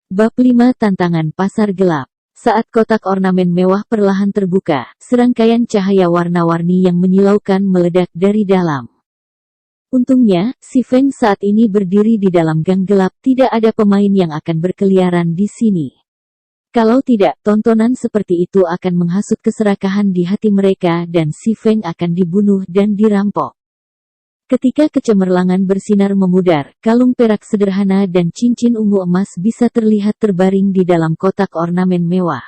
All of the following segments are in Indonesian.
Bab 5 Tantangan Pasar Gelap. Saat kotak ornamen mewah perlahan terbuka, serangkaian cahaya warna-warni yang menyilaukan meledak dari dalam. Untungnya, si Feng saat ini berdiri di dalam gang gelap, tidak ada pemain yang akan berkeliaran di sini. Kalau tidak, tontonan seperti itu akan menghasut keserakahan di hati mereka dan si Feng akan dibunuh dan dirampok. Ketika kecemerlangan bersinar memudar, kalung perak sederhana dan cincin ungu emas bisa terlihat terbaring di dalam kotak ornamen mewah.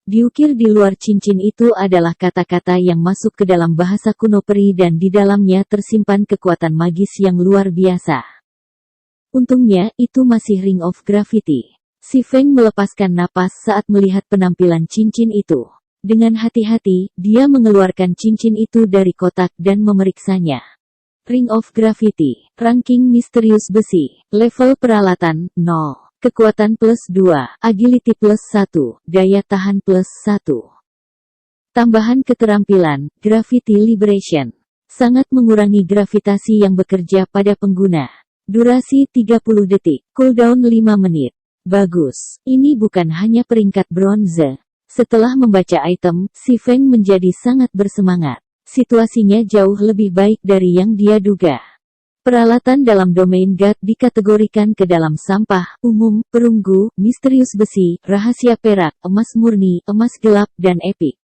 Diukir di luar cincin itu adalah kata-kata yang masuk ke dalam bahasa kuno peri dan di dalamnya tersimpan kekuatan magis yang luar biasa. Untungnya, itu masih Ring of Gravity. Si Feng melepaskan napas saat melihat penampilan cincin itu. Dengan hati-hati, dia mengeluarkan cincin itu dari kotak dan memeriksanya. Ring of Gravity, ranking misterius besi, level peralatan, 0, kekuatan plus 2, agility plus 1, daya tahan plus 1. Tambahan keterampilan, Gravity Liberation. Sangat mengurangi gravitasi yang bekerja pada pengguna. Durasi 30 detik, cooldown 5 menit. Bagus, ini bukan hanya peringkat bronze. Setelah membaca item, si Feng menjadi sangat bersemangat. Situasinya jauh lebih baik dari yang dia duga. Peralatan dalam domain God dikategorikan ke dalam sampah, umum, perunggu, misterius besi, rahasia perak, emas murni, emas gelap, dan epik.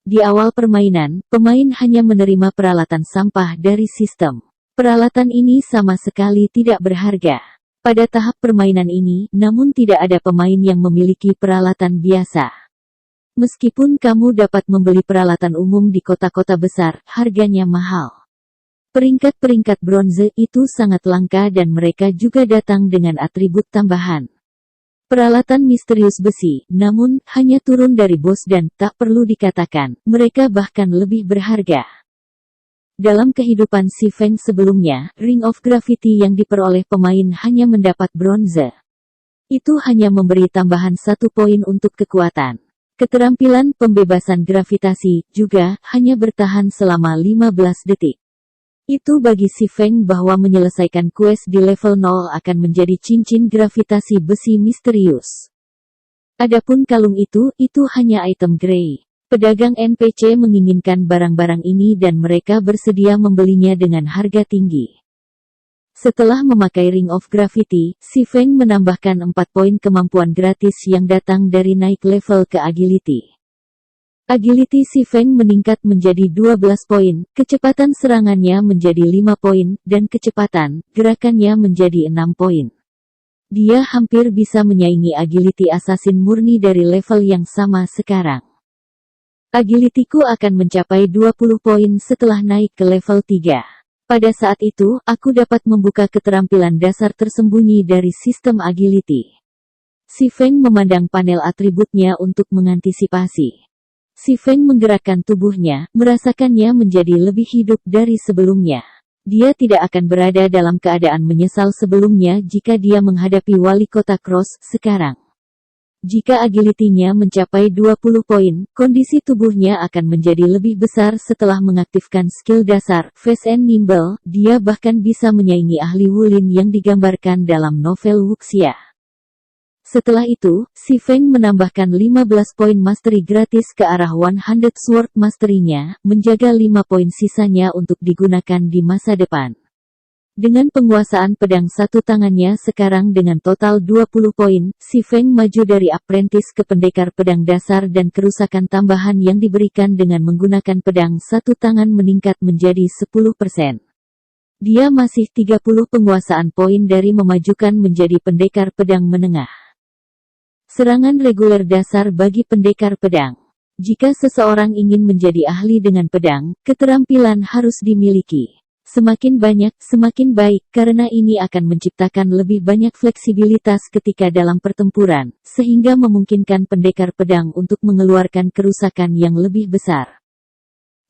Di awal permainan, pemain hanya menerima peralatan sampah dari sistem. Peralatan ini sama sekali tidak berharga. Pada tahap permainan ini, namun tidak ada pemain yang memiliki peralatan biasa. Meskipun kamu dapat membeli peralatan umum di kota-kota besar, harganya mahal. Peringkat-peringkat bronze itu sangat langka dan mereka juga datang dengan atribut tambahan. Peralatan misterius besi, namun, hanya turun dari bos dan, tak perlu dikatakan, mereka bahkan lebih berharga. Dalam kehidupan si Feng sebelumnya, Ring of Gravity yang diperoleh pemain hanya mendapat bronze. Itu hanya memberi tambahan 1 poin untuk kekuatan. Keterampilan pembebasan gravitasi juga hanya bertahan selama 15 detik. Itu bagi si Feng bahwa menyelesaikan quest di level 0 akan menjadi cincin gravitasi besi misterius. Adapun kalung itu hanya item grey. Pedagang NPC menginginkan barang-barang ini dan mereka bersedia membelinya dengan harga tinggi. Setelah memakai Ring of Gravity, si Feng menambahkan 4 poin kemampuan gratis yang datang dari naik level ke agility. Agility si Feng meningkat menjadi 12 poin, kecepatan serangannya menjadi 5 poin, dan kecepatan gerakannya menjadi 6 poin. Dia hampir bisa menyaingi agility assassin murni dari level yang sama sekarang. Agility-ku akan mencapai 20 poin setelah naik ke level 3. Pada saat itu, aku dapat membuka keterampilan dasar tersembunyi dari sistem agility. Si Feng memandang panel atributnya untuk mengantisipasi. Si Feng menggerakkan tubuhnya, merasakannya menjadi lebih hidup dari sebelumnya. Dia tidak akan berada dalam keadaan menyesal sebelumnya jika dia menghadapi wali kota Cross sekarang. Jika agility-nya mencapai 20 poin, kondisi tubuhnya akan menjadi lebih besar setelah mengaktifkan skill dasar, Fast and Nimble. Dia bahkan bisa menyaingi ahli Wulin yang digambarkan dalam novel Wuxia. Setelah itu, si Feng menambahkan 15 poin mastery gratis ke arah 100 Sword Mastery-nya, menjaga 5 poin sisanya untuk digunakan di masa depan. Dengan penguasaan pedang satu tangannya sekarang dengan total 20 poin, si Feng maju dari apprentice ke pendekar pedang dasar dan kerusakan tambahan yang diberikan dengan menggunakan pedang satu tangan meningkat menjadi 10%. Dia masih 30 penguasaan poin dari memajukan menjadi pendekar pedang menengah. Serangan reguler dasar bagi pendekar pedang. Jika seseorang ingin menjadi ahli dengan pedang, keterampilan harus dimiliki. Semakin banyak, semakin baik, karena ini akan menciptakan lebih banyak fleksibilitas ketika dalam pertempuran, sehingga memungkinkan pendekar pedang untuk mengeluarkan kerusakan yang lebih besar.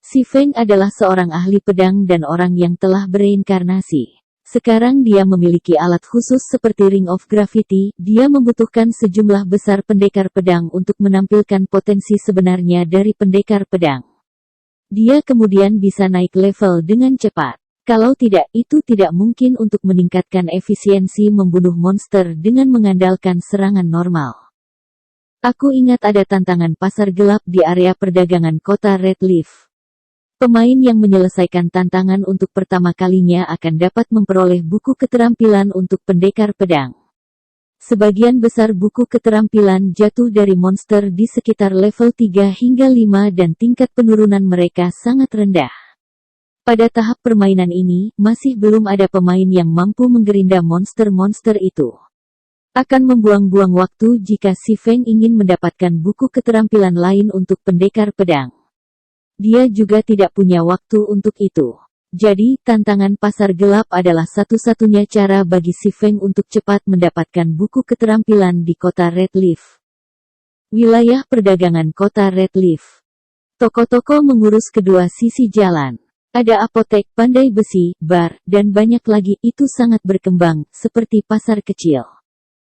Si Feng adalah seorang ahli pedang dan orang yang telah bereinkarnasi. Sekarang dia memiliki alat khusus seperti Ring of Gravity, dia membutuhkan sejumlah besar pendekar pedang untuk menampilkan potensi sebenarnya dari pendekar pedang. Dia kemudian bisa naik level dengan cepat. Kalau tidak, itu tidak mungkin untuk meningkatkan efisiensi membunuh monster dengan mengandalkan serangan normal. Aku ingat ada tantangan pasar gelap di area perdagangan kota Redleaf. Pemain yang menyelesaikan tantangan untuk pertama kalinya akan dapat memperoleh buku keterampilan untuk pendekar pedang. Sebagian besar buku keterampilan jatuh dari monster di sekitar level 3 hingga 5 dan tingkat penurunan mereka sangat rendah. Pada tahap permainan ini, masih belum ada pemain yang mampu menggerinda monster-monster itu. Akan membuang-buang waktu jika si Feng ingin mendapatkan buku keterampilan lain untuk pendekar pedang. Dia juga tidak punya waktu untuk itu. Jadi, tantangan pasar gelap adalah satu-satunya cara bagi si Feng untuk cepat mendapatkan buku keterampilan di kota Redleaf. Wilayah perdagangan kota Redleaf. Toko-toko mengurus kedua sisi jalan. Ada apotek, pandai besi, bar, dan banyak lagi. Itu sangat berkembang, seperti pasar kecil.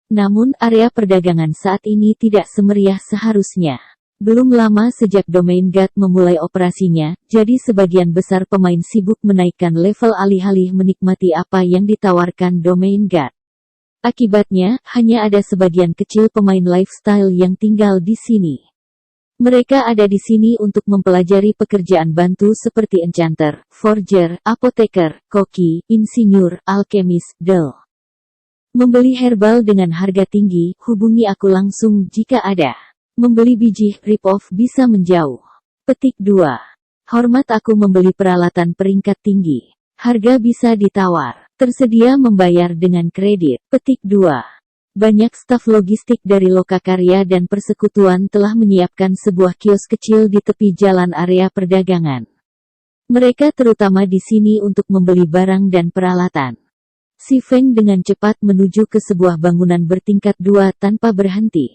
Namun, area perdagangan saat ini tidak semeriah seharusnya. Belum lama sejak Domain Guard memulai operasinya, jadi sebagian besar pemain sibuk menaikkan level alih-alih menikmati apa yang ditawarkan Domain Guard. Akibatnya, hanya ada sebagian kecil pemain lifestyle yang tinggal di sini. Mereka ada di sini untuk mempelajari pekerjaan bantu seperti enchanter, forger, apoteker, koki, insinyur, alkemis, del. Membeli herbal dengan harga tinggi, hubungi aku langsung jika ada. Membeli biji rip-off bisa menjauh. Petik 2. Hormat aku membeli peralatan peringkat tinggi. Harga bisa ditawar. Tersedia membayar dengan kredit. Petik 2. Banyak staf logistik dari Lokakarya dan persekutuan telah menyiapkan sebuah kios kecil di tepi jalan area perdagangan. Mereka terutama di sini untuk membeli barang dan peralatan. Si Feng dengan cepat menuju ke sebuah bangunan bertingkat 2 tanpa berhenti.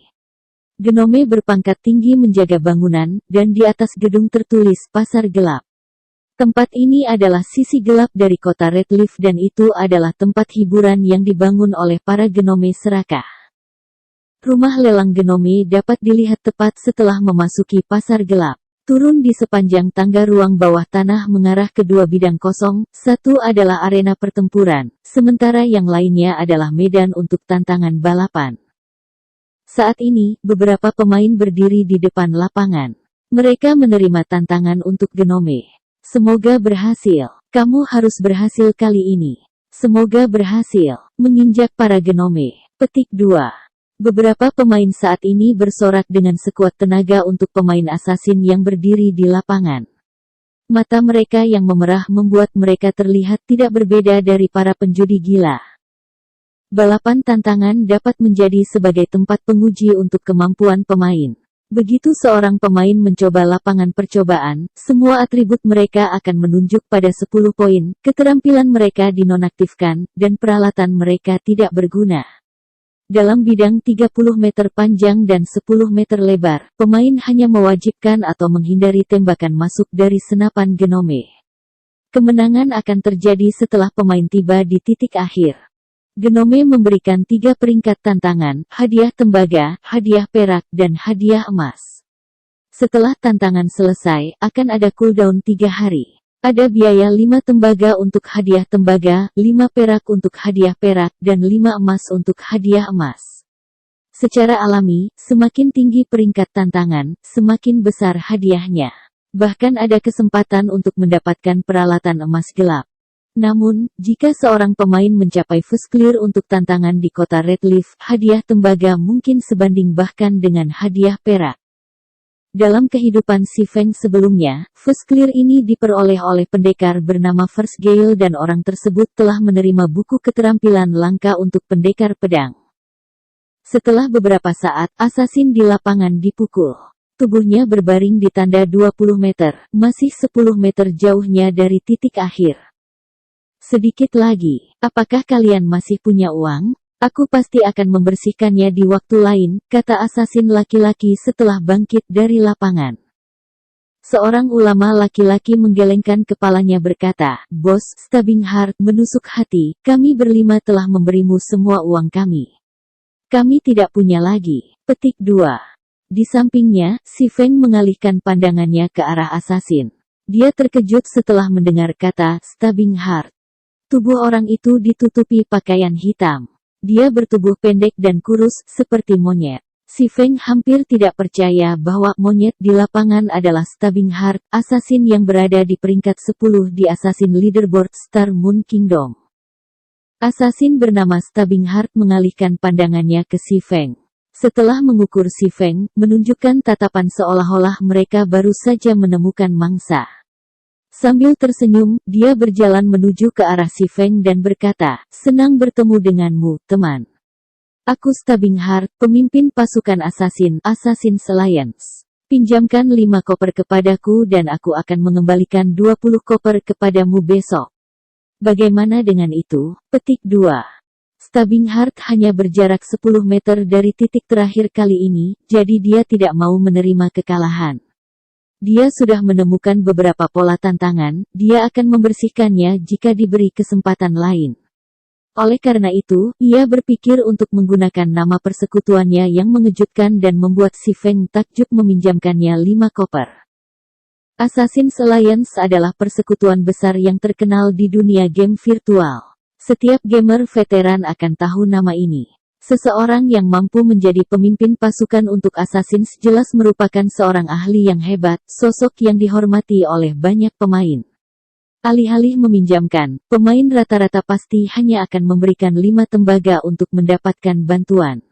Genome berpangkat tinggi menjaga bangunan, dan di atas gedung tertulis Pasar Gelap. Tempat ini adalah sisi gelap dari kota Redleaf dan itu adalah tempat hiburan yang dibangun oleh para genome serakah. Rumah lelang genome dapat dilihat tepat setelah memasuki Pasar Gelap. Turun di sepanjang tangga ruang bawah tanah mengarah ke dua bidang kosong, satu adalah arena pertempuran, sementara yang lainnya adalah medan untuk tantangan balapan. Saat ini, beberapa pemain berdiri di depan lapangan. Mereka menerima tantangan untuk genome. Semoga berhasil. Kamu harus berhasil kali ini. Semoga berhasil. Menginjak para genome. Petik 2. Beberapa pemain saat ini bersorak dengan sekuat tenaga untuk pemain assassin yang berdiri di lapangan. Mata mereka yang memerah membuat mereka terlihat tidak berbeda dari para penjudi gila. Balapan tantangan dapat menjadi sebagai tempat penguji untuk kemampuan pemain. Begitu seorang pemain mencoba lapangan percobaan, semua atribut mereka akan menunjuk pada 10 poin, keterampilan mereka dinonaktifkan, dan peralatan mereka tidak berguna. Dalam bidang 30 meter panjang dan 10 meter lebar, pemain hanya mewajibkan atau menghindari tembakan masuk dari senapan genome. Kemenangan akan terjadi setelah pemain tiba di titik akhir. Genome memberikan 3 peringkat tantangan, hadiah tembaga, hadiah perak, dan hadiah emas. Setelah tantangan selesai, akan ada cooldown 3 hari. Ada biaya 5 tembaga untuk hadiah tembaga, 5 perak untuk hadiah perak, dan 5 emas untuk hadiah emas. Secara alami, semakin tinggi peringkat tantangan, semakin besar hadiahnya. Bahkan ada kesempatan untuk mendapatkan peralatan emas gelap. Namun, jika seorang pemain mencapai first clear untuk tantangan di kota Redleaf, hadiah tembaga mungkin sebanding bahkan dengan hadiah perak. Dalam kehidupan si Feng sebelumnya, first clear ini diperoleh oleh pendekar bernama First Gale dan orang tersebut telah menerima buku keterampilan langka untuk pendekar pedang. Setelah beberapa saat, assassin di lapangan dipukul. Tubuhnya berbaring di tanda 20 meter, masih 10 meter jauhnya dari titik akhir. Sedikit lagi, apakah kalian masih punya uang? Aku pasti akan membersihkannya di waktu lain, kata assassin laki-laki setelah bangkit dari lapangan. Seorang ulama laki-laki menggelengkan kepalanya berkata, Bos, Stabbing Heart menusuk hati, kami berlima telah memberimu semua uang kami. Kami tidak punya lagi. Petik 2. Di sampingnya, si Feng mengalihkan pandangannya ke arah assassin. Dia terkejut setelah mendengar kata stabbing heart. Tubuh orang itu ditutupi pakaian hitam. Dia bertubuh pendek dan kurus seperti monyet. Si Feng hampir tidak percaya bahwa monyet di lapangan adalah stabbing heart, assassin yang berada di peringkat 10 di Assassin Leaderboard Star Moon Kingdom. Assassin bernama Stabbing Heart mengalihkan pandangannya ke si Feng. Setelah mengukur si Feng, menunjukkan tatapan seolah-olah mereka baru saja menemukan mangsa. Sambil tersenyum, dia berjalan menuju ke arah si Feng dan berkata, "Senang bertemu denganmu, teman. Aku Stabbing Heart, pemimpin pasukan Assassin's Alliance. Pinjamkan 5 koper kepadaku dan aku akan mengembalikan 20 koper kepadamu besok. Bagaimana dengan itu?" Petik 2. Stabbing Heart hanya berjarak 10 meter dari titik terakhir kali ini, jadi dia tidak mau menerima kekalahan. Dia sudah menemukan beberapa pola tantangan, dia akan membersihkannya jika diberi kesempatan lain. Oleh karena itu, ia berpikir untuk menggunakan nama persekutuannya yang mengejutkan dan membuat si Feng takjub meminjamkannya 5 koper. Assassin's Alliance adalah persekutuan besar yang terkenal di dunia game virtual. Setiap gamer veteran akan tahu nama ini. Seseorang yang mampu menjadi pemimpin pasukan untuk Assassins jelas merupakan seorang ahli yang hebat, sosok yang dihormati oleh banyak pemain. Alih-alih meminjamkan, pemain rata-rata pasti hanya akan memberikan 5 tembaga untuk mendapatkan bantuan.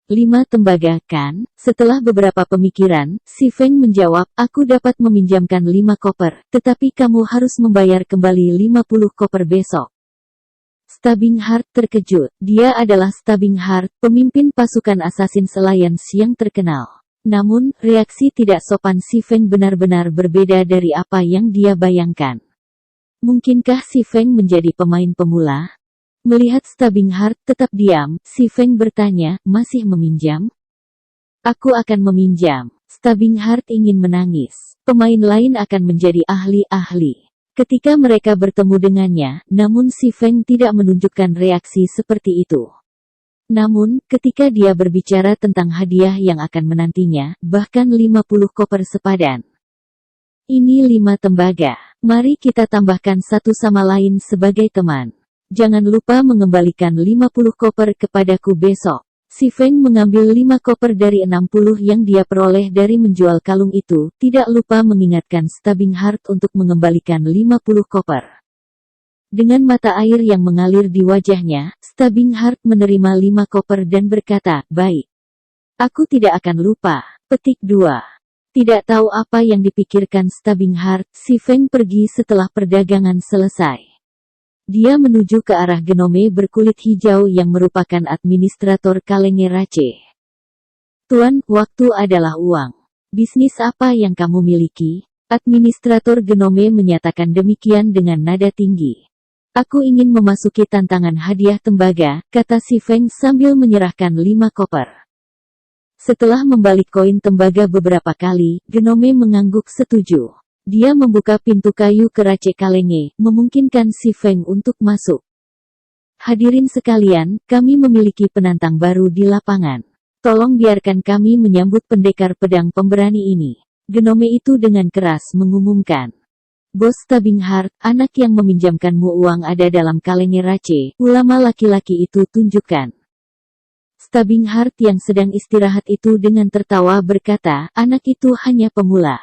5 tembaga, kan? Setelah beberapa pemikiran, si Feng menjawab, "Aku dapat meminjamkan 5 koper, tetapi kamu harus membayar kembali 50 koper besok." Stabbing Heart terkejut. Dia adalah Stabbing Heart, pemimpin pasukan Assassin's Alliance yang terkenal. Namun, reaksi tidak sopan si Feng benar-benar berbeda dari apa yang dia bayangkan. Mungkinkah si Feng menjadi pemain pemula? Melihat Stabbing Heart tetap diam, si Feng bertanya, "Masih meminjam?" "Aku akan meminjam." Stabbing Heart ingin menangis. Pemain lain akan menjadi ahli-ahli ketika mereka bertemu dengannya, namun si Feng tidak menunjukkan reaksi seperti itu. Namun, ketika dia berbicara tentang hadiah yang akan menantinya, bahkan 50 koper sepadan. "Ini 5 tembaga. Mari kita tambahkan satu sama lain sebagai teman. Jangan lupa mengembalikan 50 koper kepadaku besok." Si Feng mengambil 5 koper dari 60 yang dia peroleh dari menjual kalung itu, tidak lupa mengingatkan Stabbing Heart untuk mengembalikan 50 koper. Dengan mata air yang mengalir di wajahnya, Stabbing Heart menerima 5 koper dan berkata, "Baik. Aku tidak akan lupa." Petik 2. Tidak tahu apa yang dipikirkan Stabbing Heart, si Feng pergi setelah perdagangan selesai. Dia menuju ke arah Genome berkulit hijau yang merupakan administrator Kalenge Rache. "Tuan, waktu adalah uang. Bisnis apa yang kamu miliki?" Administrator Genome menyatakan demikian dengan nada tinggi. "Aku ingin memasuki tantangan hadiah tembaga," kata si Feng sambil menyerahkan 5 koper. Setelah membalik koin tembaga beberapa kali, Genome mengangguk setuju. Dia membuka pintu kayu ke Rache Kalenge, memungkinkan si Feng untuk masuk. "Hadirin sekalian, kami memiliki penantang baru di lapangan. Tolong biarkan kami menyambut pendekar pedang pemberani ini." Genome itu dengan keras mengumumkan. "Bos Stabbing Heart, anak yang meminjamkanmu uang ada dalam Kalenge Rache," ulama laki-laki itu tunjukkan. Stabbing Heart yang sedang istirahat itu dengan tertawa berkata, "Anak itu hanya pemula.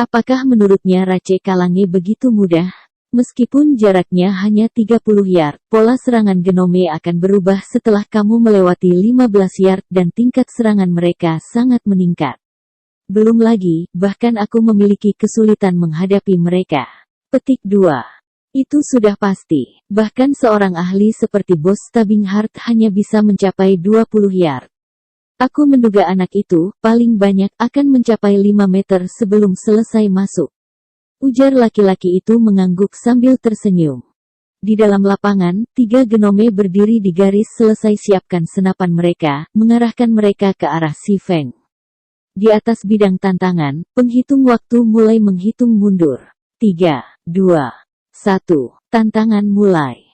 Apakah menurutnya Rache Kalenge begitu mudah?" Meskipun jaraknya hanya 30 yard, pola serangan Genome akan berubah setelah kamu melewati 15 yard dan tingkat serangan mereka sangat meningkat. Belum lagi, bahkan aku memiliki kesulitan menghadapi mereka. Petik 2. Itu sudah pasti. Bahkan seorang ahli seperti Bos Stabbing Heart hanya bisa mencapai 20 yard. Aku menduga anak itu, paling banyak, akan mencapai 5 meter sebelum selesai masuk. Ujar laki-laki itu mengangguk sambil tersenyum. Di dalam lapangan, 3 Genome berdiri di garis selesai siapkan senapan mereka, mengarahkan mereka ke arah si Feng. Di atas bidang tantangan, penghitung waktu mulai menghitung mundur. 3, 2, 1, tantangan mulai.